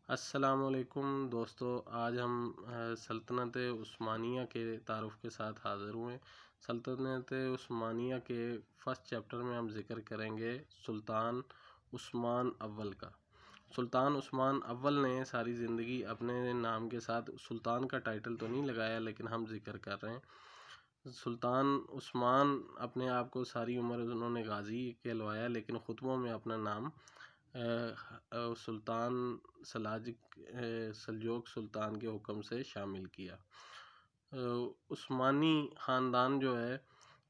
السلام علیکم دوستو، آج ہم سلطنت عثمانیہ کے تعارف کے ساتھ حاضر ہوئے۔ سلطنت عثمانیہ کے فرسٹ چیپٹر میں ہم ذکر کریں گے سلطان عثمان اول کا۔ سلطان عثمان اول نے ساری زندگی اپنے نام کے ساتھ سلطان کا ٹائٹل تو نہیں لگایا، لیکن ہم ذکر کر رہے ہیں سلطان عثمان۔ اپنے آپ کو ساری عمر انہوں نے غازی کہلوایا، لیکن خطبوں میں اپنا نام سلطان سلجوق سلطان کے حکم سے شامل کیا۔ عثمانی خاندان جو ہے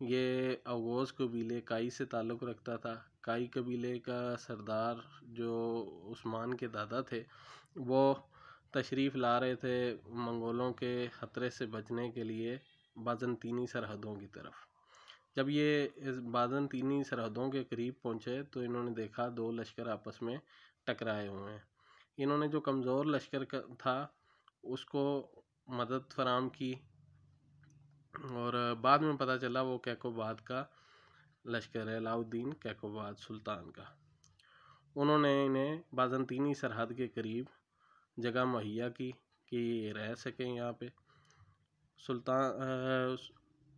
یہ اوغوز قبیلے کائی سے تعلق رکھتا تھا۔ کائی قبیلے کا سردار جو عثمان کے دادا تھے وہ تشریف لا رہے تھے منگولوں کے خطرے سے بچنے کے لیے بازنطینی سرحدوں کی طرف۔ جب یہ بازنطینی تینی سرحدوں کے قریب پہنچے تو انہوں نے دیکھا دو لشکر آپس میں ٹکرائے ہوئے ہیں۔ انہوں نے جو کمزور لشکر تھا اس کو مدد فراہم کی، اور بعد میں پتہ چلا وہ کیقوباد کا لشکر ہے، علاؤالدین کیقوباد سلطان کا۔ انہوں نے انہیں بازنطینی سرحد کے قریب جگہ مہیا کی کہ یہ رہ سکیں یہاں پہ۔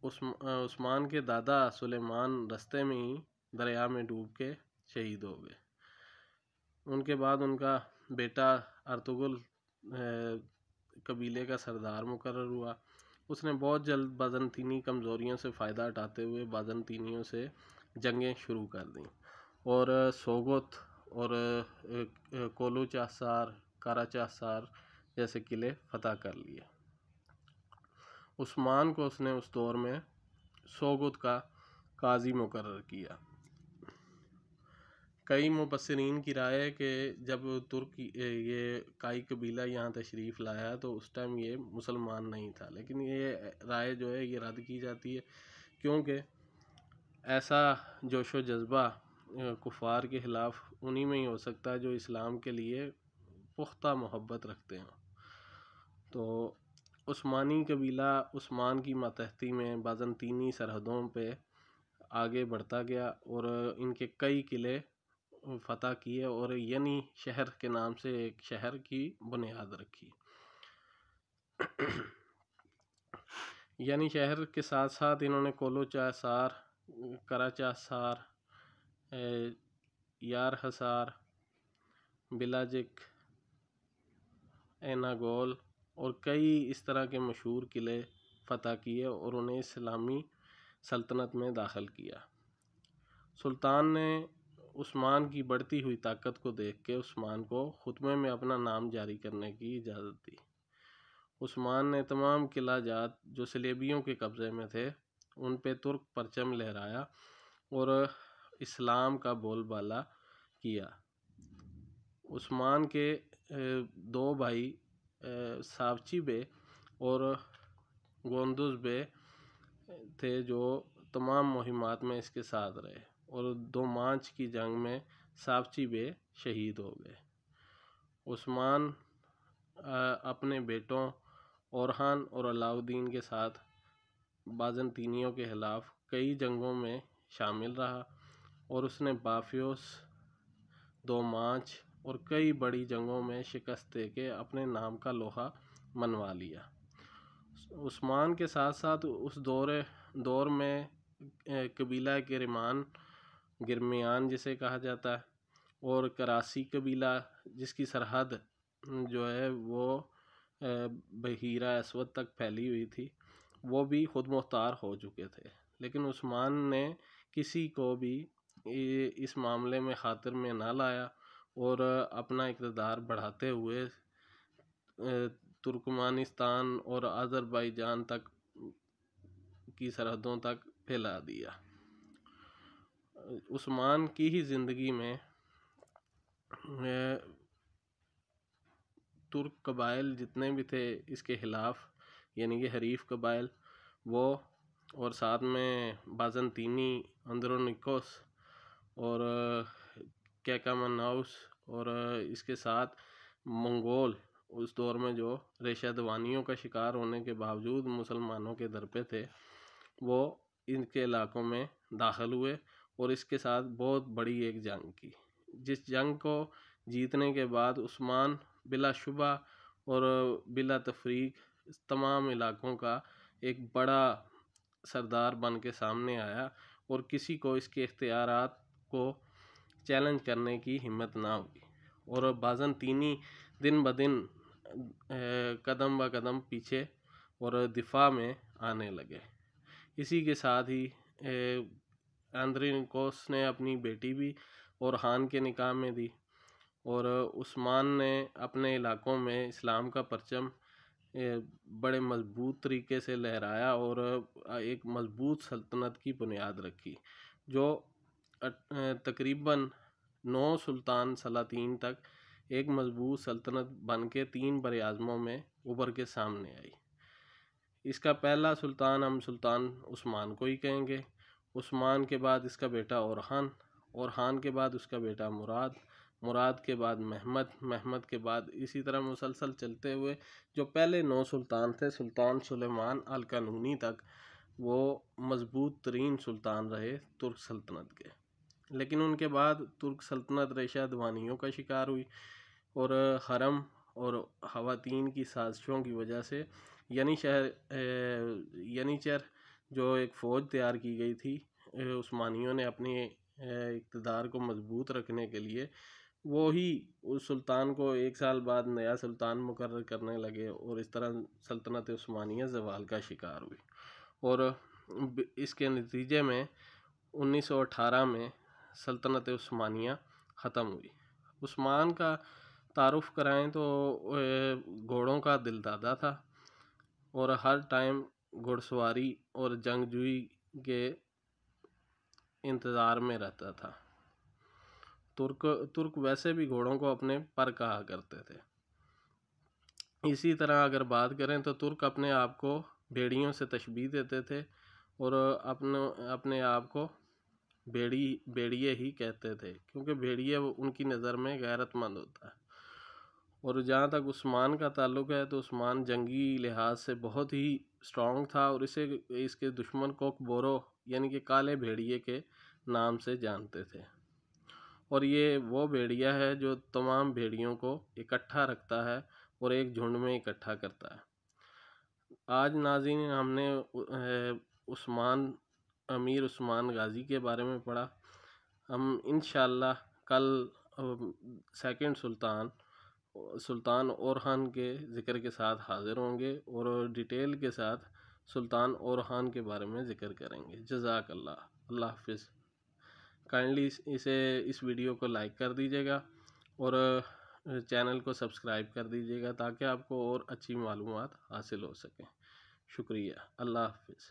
عثمان کے دادا سلیمان رستے میں ہی دریا میں ڈوب کے شہید ہو گئے۔ ان کے بعد ان کا بیٹا ارطغرل قبیلے کا سردار مقرر ہوا۔ اس نے بہت جلد بازنطینی کمزوریوں سے فائدہ اٹھاتے ہوئے بازنطینیوں سے جنگیں شروع کر دیں اور سوگوت اور کولو چاہسار، کارا چاہسار جیسے قلعے فتح کر لیے۔ عثمان کو اس نے اس دور میں سوگوت کا قاضی مقرر کیا۔ کئی مبصرین کی رائے ہے کہ جب ترک یہ کائی قبیلہ یہاں تشریف لایا تو اس ٹائم یہ مسلمان نہیں تھا، لیکن یہ رائے جو ہے یہ رد کی جاتی ہے، کیونکہ ایسا جوش و جذبہ کفار کے خلاف انہی میں ہی ہو سکتا ہے جو اسلام کے لیے پختہ محبت رکھتے ہیں۔ تو عثمانی قبیلہ عثمان کی ماتحتی میں بازنطینی سرحدوں پہ آگے بڑھتا گیا اور ان کے کئی قلعے فتح کیے اور ینی شہر کے نام سے ایک شہر کی بنیاد رکھی۔ ینی شہر کے ساتھ ساتھ انہوں نے کولو چاہسار، کرا چاہسار، یار حصار، بلاجک، ایناگول اور کئی اس طرح کے مشہور قلعے فتح کیے اور انہیں اسلامی سلطنت میں داخل کیا۔ سلطان نے عثمان کی بڑھتی ہوئی طاقت کو دیکھ کے عثمان کو خطبے میں اپنا نام جاری کرنے کی اجازت دی۔ عثمان نے تمام قلعہ جات جو صلیبیوں کے قبضے میں تھے ان پہ ترک پرچم لہرایا اور اسلام کا بول بالا کیا۔ عثمان کے دو بھائی ساوچی بے اور گوندوز بے تھے جو تمام مہمات میں اس کے ساتھ رہے، اور دومانچ کی جنگ میں ساوچی بے شہید ہو گئے۔ عثمان اپنے بیٹوں اورخان اور علاؤالدین کے ساتھ بازنطینیوں کے خلاف کئی جنگوں میں شامل رہا اور اس نے بافیوس، دومانچ اور کئی بڑی جنگوں میں شکست دے کے اپنے نام کا لوہا منوا لیا۔ عثمان کے ساتھ ساتھ اس دور میں قبیلہ گرمیان جسے کہا جاتا ہے اور کراسی قبیلہ جس کی سرحد جو ہے وہ بحیرہ اسود تک پھیلی ہوئی تھی، وہ بھی خود مختار ہو چکے تھے، لیکن عثمان نے کسی کو بھی اس معاملے میں خاطر میں نہ لایا اور اپنا اقتدار بڑھاتے ہوئے ترکمانستان اور آذربائیجان تک کی سرحدوں تک پھیلا دیا۔ عثمان کی ہی زندگی میں ترک قبائل جتنے بھی تھے اس کے خلاف، یعنی کہ حریف قبائل، وہ اور ساتھ میں بازنطینی اندرونیکوس اور کیکامناؤس اور اس کے ساتھ منگول اس دور میں جو ریشہ دوانیوں کا شکار ہونے کے باوجود مسلمانوں کے در پہ تھے، وہ ان کے علاقوں میں داخل ہوئے اور اس کے ساتھ بہت بڑی ایک جنگ کی، جس جنگ کو جیتنے کے بعد عثمان بلا شبہ اور بلا تفریق تمام علاقوں کا ایک بڑا سردار بن کے سامنے آیا اور کسی کو اس کے اختیارات کو چیلنج کرنے کی ہمت نہ ہوئی، اور بازنطینی دن بدن قدم با قدم پیچھے اور دفاع میں آنے لگے۔ اسی کے ساتھ ہی اندرینکوس نے اپنی بیٹی بھی اورحان کے نکاح میں دی، اور عثمان نے اپنے علاقوں میں اسلام کا پرچم بڑے مضبوط طریقے سے لہرایا اور ایک مضبوط سلطنت کی بنیاد رکھی، جو تقریباً 9 سلطان سلاطین تک ایک مضبوط سلطنت بن کے 3 براعظموں میں ابھر کے سامنے آئی۔ اس کا پہلا سلطان ہم سلطان عثمان کو ہی کہیں گے، عثمان کے بعد اس کا بیٹا اورحان کے بعد اس کا بیٹا مراد کے بعد محمد کے بعد اسی طرح مسلسل چلتے ہوئے جو پہلے 9 سلطان تھے، سلطان سلیمان القانونی تک، وہ مضبوط ترین سلطان رہے ترک سلطنت کے۔ لیکن ان کے بعد ترک سلطنت ریشہ دوانیوں کا شکار ہوئی، اور حرم اور خواتین کی سازشوں کی وجہ سے ینیچر جو ایک فوج تیار کی گئی تھی عثمانیوں نے اپنی اقتدار کو مضبوط رکھنے کے لیے، وہی اس سلطان کو 1 سال بعد نیا سلطان مقرر کرنے لگے، اور اس طرح سلطنت عثمانیہ زوال کا شکار ہوئی، اور اس کے نتیجے میں 1918 میں سلطنت عثمانیہ ختم ہوئی۔ عثمان کا تعارف کرائیں تو گھوڑوں کا دل دادا تھا، اور ہر ٹائم گھڑ سواری اور جنگجوئی کے انتظار میں رہتا تھا۔ ترک ویسے بھی گھوڑوں کو اپنے پر کہا کرتے تھے۔ اسی طرح اگر بات کریں تو ترک اپنے آپ کو بھیڑیوں سے تشبیہ دیتے تھے، اور اپنے آپ کو بھیڑیے ہی کہتے تھے، کیونکہ بھیڑیے ان کی نظر میں غیرت مند ہوتا ہے۔ اور جہاں تک عثمان کا تعلق ہے تو عثمان جنگی لحاظ سے بہت ہی اسٹرانگ تھا، اور اس کے دشمن کوک بورو یعنی کہ کالے بھیڑیے کے نام سے جانتے تھے، اور یہ وہ بھیڑیا ہے جو تمام بھیڑیوں کو اکٹھا رکھتا ہے اور ایک جھنڈ میں اکٹھا کرتا ہے۔ آج ناظرین ہم نے امیر عثمان غازی کے بارے میں پڑھا۔ ہم انشاءاللہ کل سیکنڈ سلطان اورحان کے ذکر کے ساتھ حاضر ہوں گے، اور ڈیٹیل کے ساتھ سلطان اورحان کے بارے میں ذکر کریں گے۔ جزاک اللہ، اللہ حافظ۔ کائنڈلی اس ویڈیو کو لائک کر دیجیے گا، اور چینل کو سبسکرائب کر دیجیے گا تاکہ آپ کو اور اچھی معلومات حاصل ہو سکیں۔ شکریہ، اللہ حافظ۔